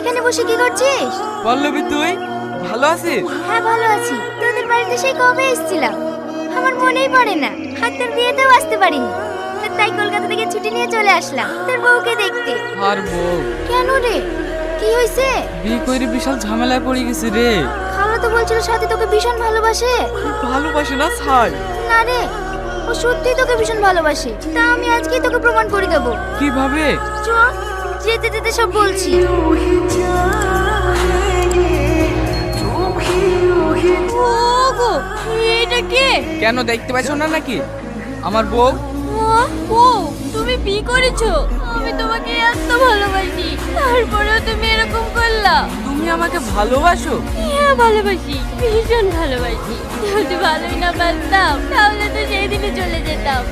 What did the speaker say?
এখানে বসে কি করছিস? পল্লবী তুই ভালো আছিস? হ্যাঁ ভালো আছি। তোদের বাড়িতে সেই কবে এসেছিলাম, আমার মনেই পড়ে না। আর তোর বিয়েতেও আসতে পারিনি, তাই কলকাতা থেকে ছুটি নিয়ে চলে আসলাম তোর বউকে দেখতে। আর বউ কেন রে, কি হয়েছে? বিয়ে করে বিশাল ঝামেলায় পড়ে গেছি রে। খালা তো বলছিল সাথে তোকে ভীষণ ভালোবাসে। ভালোবাসে না ছাই। না রে, ও সত্যি তোকে ভীষণ ভালোবাসে। তা আমি আজকেই তোকে প্রমাণ করে দেবো। কিভাবে? চ, যেতে যেতে সব বলছি। ওগো, এটা কে? কেন দেখতে পাইছো না নাকি? আমার বউ। ও, তুমি বিয়ে করেছো? আমি তোমাকে এত ভালোবাসি, তারপরেও তুমি এরকম করলা। তুমি আমাকে ভালোবাসো? হ্যাঁ ভালোবাসি, ভীষণ ভালোবাসি। যদি ভালোই না বাসতাম তাহলে তো সেই দিনে চলে যেতাম।